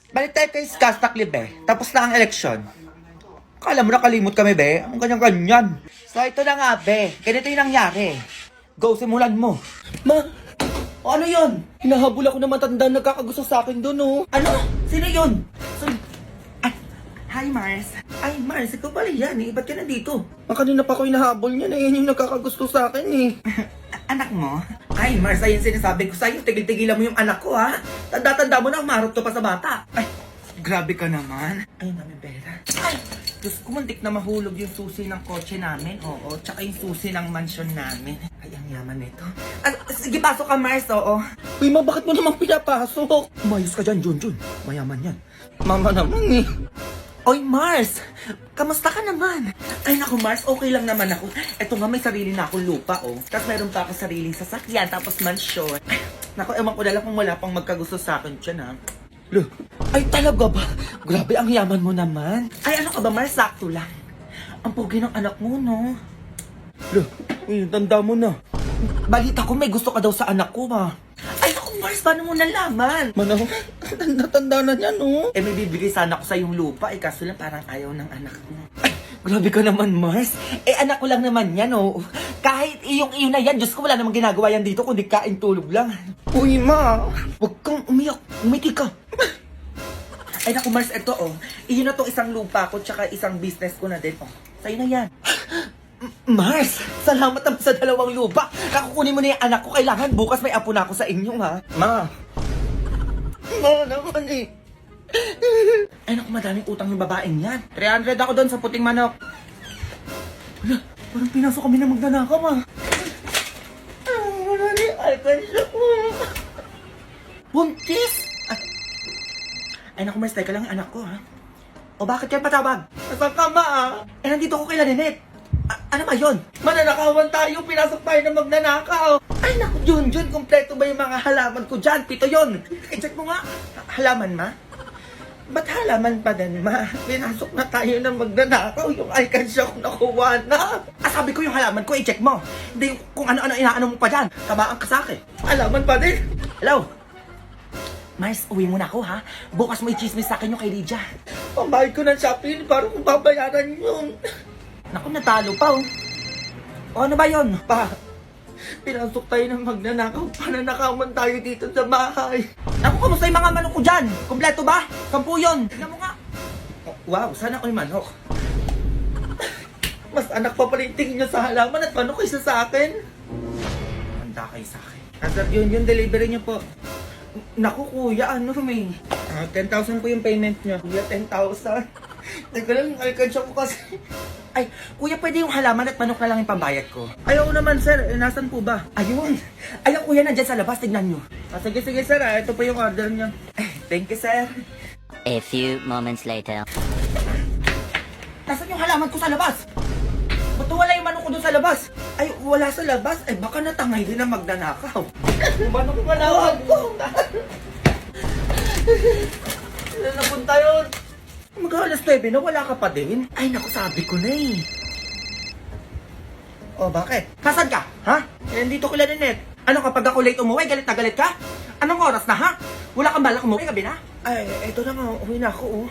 Balik tayo kay Skastakli, be. Tapos na ang eleksyon. Kala mo nakalimot kami, be? Ang ganyan-ganyan. So, ito na nga, be. Ganito yung nangyari. Go, simulan mo. Ma, ano yun? Hinahabol ako na matanda nagkakagusto sa akin doon, oh. Ano? Sino yun? Ay, hi, Mars. Ay, Mars, ikaw pala yan, eh. Ba't ka nandito? Kanina pa ako hinahabol niya na yan yung nagkakagusto sa akin, eh. Anak mo? Ay, Mars, ayun sinasabi ko sa'yo. Tigil-tigilan mo yung anak ko, ha? Tanda-tanda mo na, umarot to pa sa bata. Ay, grabe ka naman. Ay, Mami Bella. Ay, Diyos ko, muntik na mahulog yung susi ng kotse namin. Oo, tsaka yung susi ng mansyon namin. Ay, ang yaman nito. Sige, pasok ka, Mars, oo. Uy, ma, bakit mo naman pinapasok? Umayos ka dyan, Junjun. Mayaman yan. Mama naman, eh. Oy, Mars! Kamusta ka naman? Ay, naku, Mars, okay lang naman ako. Eto nga, may sarili na akong lupa, oh. Tapos meron pa akong sariling sasakyan, tapos mansyon. Ay, naku, ewan ko na lang kung wala pang magkagusto sa akin dyan, ha. Look, ay talaga ba? Grabe, ang yaman mo naman. Ay, ano ka ba, Mars? Sakto lang. Ang pogi ng anak mo, no? Look, uy, tanda mo na. Balita ko, may gusto ka daw sa anak ko, ha? Ay, naku, Mars, paano mo nalaman? Manaw, tanda na niya, no? Eh, may bibigay sana ko sa yung lupa, eh, kaso lang parang ayaw ng anak mo. Ay, grabe ka naman, Mars. Eh, anak ko lang naman yan, oh. Kahit iyong na yan, Diyos ko, wala namang ginagawa yan dito, kundi kain tulog lang. Uy, ma, huwag kang umiyak. Umiti ka. Ay, naku, Mars, eto, oh. Iyon na tong isang lupa ko, tsaka isang business ko na din, oh. Sa'yo na yan. Mars, salamat naman sa dalawang lupa. Kakukunin mo na yung anak ko. Kailangan bukas may apo na ako sa inyo, ha? Ma. Ma naman, eh. Ay, naku, madaming utang yung babaeng yan. 300 ako doon sa puting manok. Wala, parang pinasok kami na magnanakaw, ma. Wala ni alkansya ko. Buntis? Ay, naku, Mars, teka lang yung anak ko, ha? O bakit yan patawag? Nasaan ka, ma, ah? Eh, nandito ko kay Laninette. Ano ba yun? Mananakawan tayo, pinasok tayo na magnanakaw. Ay, naku, Junjun, kompleto ba yung mga halaman ko dyan? 7 yun. I-check mo nga. Halaman, ma? Ba't halaman pa din, ma? Pinasok na tayo na magnanakaw. Yung alkansya ko nakuha na. Sabi ko yung halaman ko, i-check mo. Hindi yung kung ano-ano inaano mo pa dyan. Kabaan ka sa akin. Halaman pa din. Hello? Mars, uwi muna ako, ha? Bukas mo i-chismis sa akin yung kay Lydia. Pambayad ko ng Shopee, parang kung babayaran yun. Naku, natalo pa, oh. O, ano ba yun? Pa, pinasok tayo ng magnanakaw. Pananakawan tayo dito sa bahay. Naku, kamusta yung mga manok ko dyan? Kompleto ba? 10 yun. Tignan mo nga. Oh, wow, sana ako yung manok. Mas anak pa pala yung tingin nyo sa halaman at manok kaysa sa akin. Handa kayo sa akin. Sir, yun, delivery nyo po. Naku, kuya, ano may? 10,000 po yung payment nyo. Kuya, 10,000. Teka lang, yung alkansya ko kasi. Ay, kuya, pwede yung halaman at manok na lang yung pambayad ko. Ayaw naman, sir. Nasaan po ba? Ayun. Ayun, kuya, nandyan sa labas. Tignan nyo. Sige, sir. Ito po yung order nyo. Thank you, sir. A few moments later. Nasaan yung halaman ko sa labas? Ba't wala yung manok ko doon sa labas? Ay, wala sa labas. Ay, baka natangay din na magnanakaw. Yung manok ko malawag ko. Saan napunta yun? Mag-alas 9 na, wala ka pa din? Ay, naku, sabi ko na eh. Oh, bakit? Nasaan ka? Ha? Nandito ko lang, Ninette. Ano kapag ako late umuwi, galit na galit ka? Anong oras na, ha? Wala kang balak umuwi, gabi na? Ay, eto na nga, uwi na ako, oh.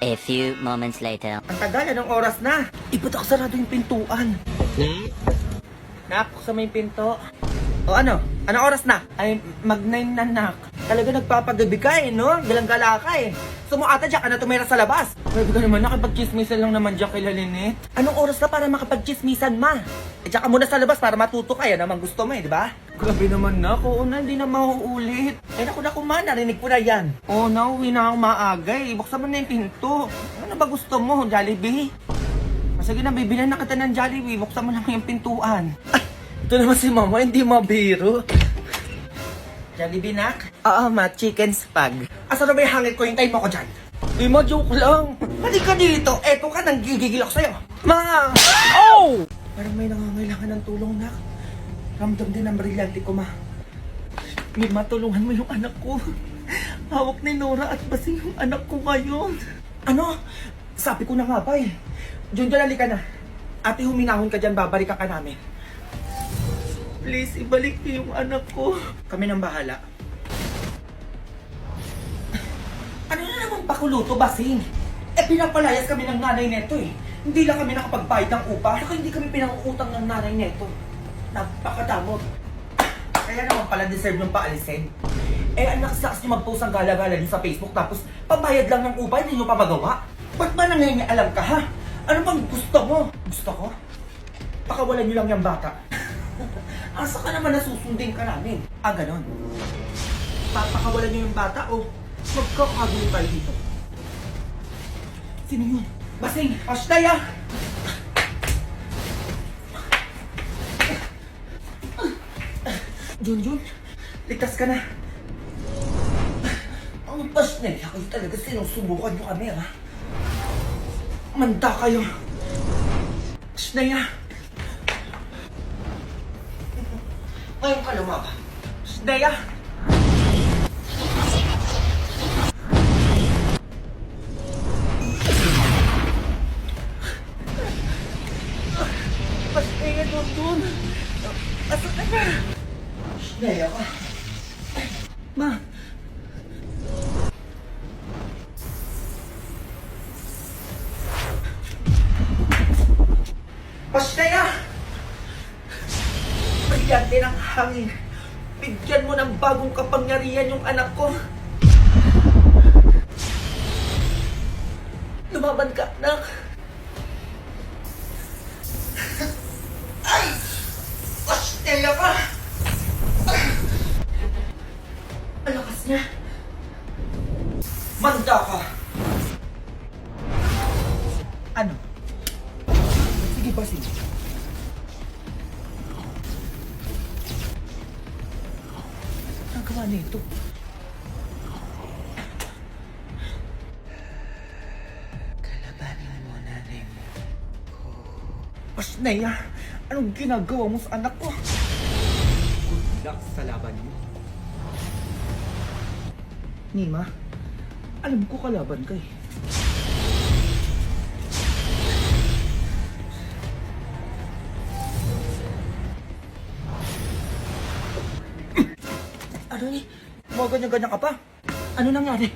A few moments later. Ang tagal, anong oras na? Iba't ako sarado yung pintuan. Napuksa mo yung pinto. O ano? Anong oras na? Ay, mag-9 na, nak. Talaga nagpapagabi ka eh, no? Galang-gala ka eh. Sumuata dyan ka na tumira sa labas. Pwede ka naman, nakipag-chismisan lang naman dyan kay Lalinette. Anong oras na para makapag-chismisan, ma? Eh, dyan ka muna sa labas para matuto ka. Yan naman gusto mo eh, di ba? Grabe naman na. Oo na, hindi na mauulit. Eh, naku, ma, narinig ko na yan. Oo na, uwi na akong maaga eh. Buksan mo na yung pinto. Ano ba gusto mo, Jollibee? Sige na, bibilan na kita ng Jollibee. Buksan mo lang yung pintuan. Ay, ito naman si mama, hindi mabiro. Jollibee, nak? Oo, ma, chicken spag. Asa na ba yung hangin ko? Hintayin mo ko dyan. Di ma, joke lang. Halika dito. Eto ka, nanggigigil ako sa'yo. Ma! Oh! Parang may nangangailangan ng tulong, nak. Ramdam din ang brilyante ko, ma. May matulungan mo yung anak ko. Hawak ni Nora at basing yung anak ko ngayon. Ano? Sabi ko na nga ba eh. Junjun, halika na. Ate, huminahon ka dyan, babalikan ka namin. Please, ibalik niyo yung anak ko. Kami nang bahala. Ano na naman nagpakuluto, basing. Eh, pinapalayas kami ng nanay neto eh. Hindi lang kami nakapagbayad ng upa, saka hindi kami pinangutang ng nanay neto. Napakadamot. Kaya naman pala deserve yung paalisin. Eh, ang nakasakas nyo mag-post ang gala-gala din sa Facebook, tapos pambayad lang ng upa, hindi nyo pa magawa. Ba't ba nangyayaalam ka, ha? Ano bang gusto mo? Gusto ko? Pakawalan nyo lang yung bata. Asa ka naman nasusundin ka namin? Ah, ganon. Papakawalan nyo yung bata o magkakagulo tayo dito? Sino yun? Basing! Ashtaya! Junjun, ligtas ka na. Ang Ashtaya, kayo talaga sinusubukan nyo kami, ha? Manda kayo. Ashtaya! Ngayon ka lumaba. Ashtaya! Ashtaya, Junjun! Asa ka na? Ashtaya ka. Ma! Ashtaya! Brilyante ng hangin. Bigyan mo ng bagong kapangyarihan yung anak ko. Lumaban ka, anak. Ay! Ashtaya ka! Ang lakas niya. Manda ka. Ano? Sige ba, sige. Ang gawa nito. Kalabanin mo, nanay mo. Ashnaya, anong ginagawa mo sa anak ko? Good luck sa laban mo. Nima, alam ko kalaban ka eh. Ano ni? Mga ganyan-ganyan ka pa? Ano nangyari?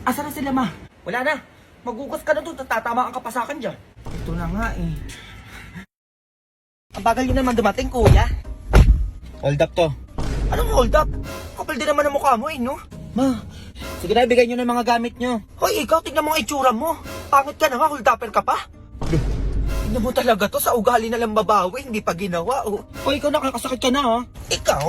Asa na sila, ma? Wala na. Magugas ka na doon. Tatamaan ka pa sa akin dyan. Ito na nga eh. Ang bagal yun naman dumating, kuya. Hold up to. Anong hold up? Kapal din naman ang mukha mo eh, no? Ma, sige na, ibigay nyo na yung mga gamit nyo. Hoy, ikaw, tignan mo ang itsura mo. Pangit ka na nga, hold upper ka pa. Tignan mo talaga to, sa ugali na lang babawi, hindi pa ginawa, oh. Hoy, ikaw nakakasakit ka na, ha? Ikaw?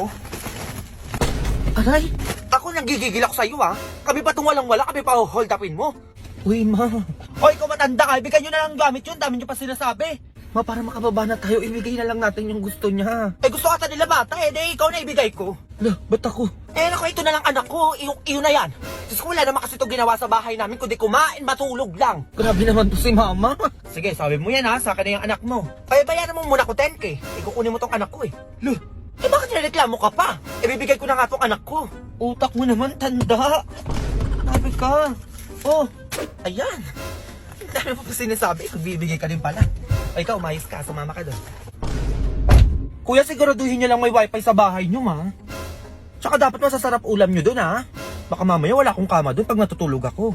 Aray, ako nagigigil ako sa'yo, ha? Kami pa itong walang-wala, kami pa hold upin mo. Uy, ma. Hoy, ikaw matanda ka, ibigay nyo na lang ang gamit yun, dami nyo pa sinasabi. Ma, para makababa na tayo, ibigay na lang natin yung gusto niya. Eh, gusto ka nila bata, eh, di ikaw na ibigay ko. Lah, ba't ako? Eh, naku, ito na lang anak ko, iyo na yan. Diyos ko, wala naman kasi ito ginawa sa bahay namin, kundi kumain, matulog lang. Grabe naman to si mama. Sige, sabi mo yan ha, sa akin na yung anak mo. Ay, bayaran mo muna ko 10K. Ikukunin mo tong anak ko eh. Lah, eh bakit nireklamo ka pa? Eh, bibigay ko na nga tong anak ko. Utak mo naman, tanda. Sabi ka. Oh, ayan. Ang dami mo pa sinasabi, bibigay ka din pala. Ay, ikaw, umayos ka, sumama ka doon. Kuya, siguraduhin nyo lang may wifi sa bahay nyo, ma. Tsaka dapat masasarap ulam nyo doon, ha? Baka mamaya wala akong kama doon pag matutulog ako.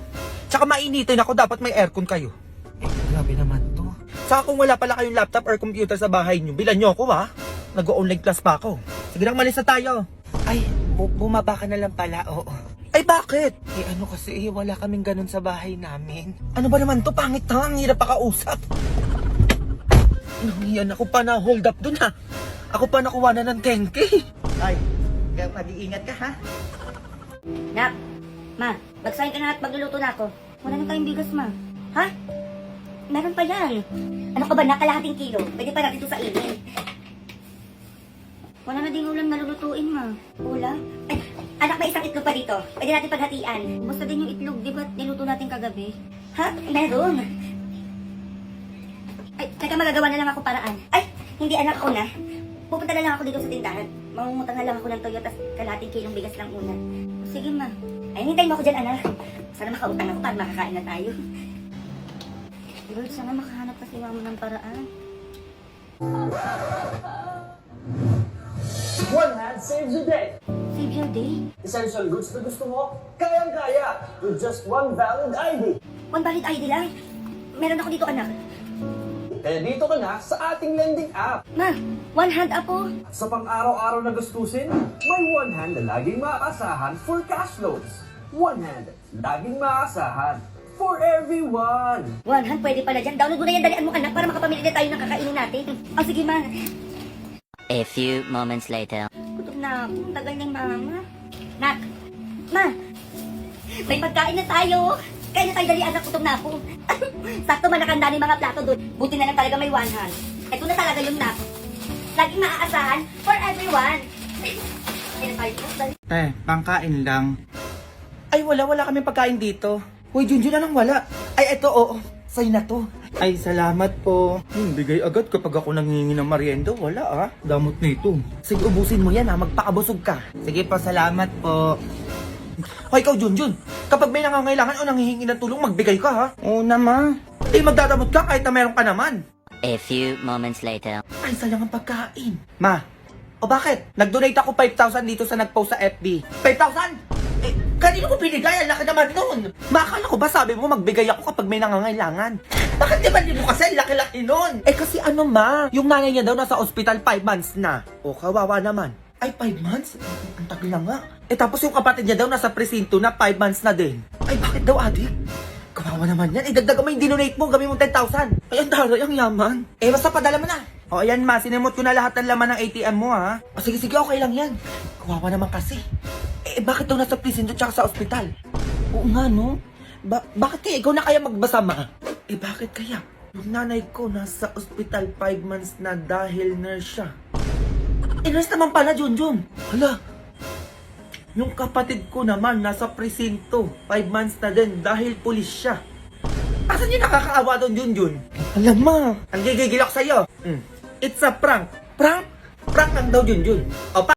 Tsaka mainitin ako, dapat may aircon kayo. Eh, grabe naman to. Saka kung wala pala kayong laptop or computer sa bahay nyo, bilan nyo ako, ha? Nag-online class pa ako. Sige lang, malis na tayo. Ay, bumaba ka na lang pala, oo. Ay, bakit? Eh, ano kasi, wala kaming ganun sa bahay namin. Ano ba naman to? Pangit na, ang hirap pakausap. Nangiyan ako pa na hold up dun, ha? Ako pa nakuha na ng 10K. Ay, mag-iingat ka, ha? Nak, ma, bagsahin ka na at magluluto na ako. Wala na tayong bigas, ma. Ha? Meron pa yan. Ano ka ba, nakalahating kilo? Pwede pa natin ito sa init. Wala na ding ulam na lulutuin, ma. Ulam? Ay, anak, may isang itlog pa dito. Pwede natin paghatian. Basta din yung itlog, di ba niluto natin kagabi? Ha? Meron. Ay, teka, magagawa na lang ako paraan. Ay, hindi anak ko na. Pupunta na lang ako dito sa tindahan. Mangungutang na lang ako ng toyo, tas kalahating kilong bigas lang una. Sige, ma. Ay, hintayin mo ako dyan, anak. Sana makautang ako para makakain na tayo. Lord, sana makahanap pa si mama ng paraan. One hand saves the day. Si Savior Day. Essential goods na gusto mo, kayang-kaya with just one valid ID. One valid ID lang. Meron ako dito, anak. Kaya dito ka na sa ating lending app. Ma, one hand up po. At sa pang-araw-araw na gastusin, may one hand na laging maaasahan for cash loans. One hand, laging maaasahan for everyone. One hand, pwede pala dyan. Download mo na yan, dalian mo anak, para makapamili na tayo ng kakainin natin. Oh, sige ma. A few moments later. Gutom na ako. Ang tagal ng mama. Nak, ma, may pagkain na tayo. Kaya na tayo dali, anak, gutom na ako. Sakto man nakanda ni mga plato doon. Buti na lang talaga may one hand. Ito na talaga yung nak. Laging maaasahan for everyone. Kaya na tayo. Dali. Pangkain lang. Ay, wala kami pagkain dito. Hoy, Junjun, anong wala? Ay, eto, oo. Sa'yo na to. Ay, salamat po. Bigay agad kapag ako nangingi ng merienda. Wala ah. Damot na ito. Sige, ubusin mo yan ha. Magpakabusog ka. Sige po, salamat po. Hoy, ikaw, Junjun. Kapag may nangangailangan o nanghihingi ng tulong, magbigay ka ha. Oo naman. Eh, magdadamot ka kahit na meron ka naman. A few moments later. Ay, sayang ang pagkain. Ma, o bakit? Nag-donate ako 5,000 dito sa nag-post sa FB. 5,000? Eh, kanino ko binigay? Ang laki naman nun. Makakala ko ba sabi mo magbigay ako kapag may nangangailangan? Bakit di ba mo kasi ang laki-laki nun? Eh kasi ano ma, yung nanay niya daw nasa ospital 5 months na. O kawawa naman. Ay, 5 months? Ang tagal na nga. Eh tapos yung kapatid niya daw nasa presinto na 5 months na din. Ay, bakit daw adik? Kawawa naman yan. Eh, dagdagan mo yung dinonate mo. Gawin mo 10,000. Ay, ang daray, ang yaman. Eh, basta padala mo na. O, ayan ma. Sinimot ko na lahat ng laman ng ATM mo, ha. O, sige, okay lang yan. Kawawa naman kasi. Eh, bakit daw nasa prison doon tsaka sa ospital? Oo nga, no? Bakit kaya? Ikaw na kaya magbasa, ma? Eh, bakit kaya? Yung nanay ko nasa ospital 5 months na dahil nurse siya. Eh, nurse naman pala, Junjun. Hala. Yung kapatid ko naman nasa presinto, 5 months na din dahil pulis siya. Asan yung nakakaawa doon, Junjun? Alam mo, ang gigigil ako sa'yo. It's a prank. Prank? Prank lang daw, Junjun. O,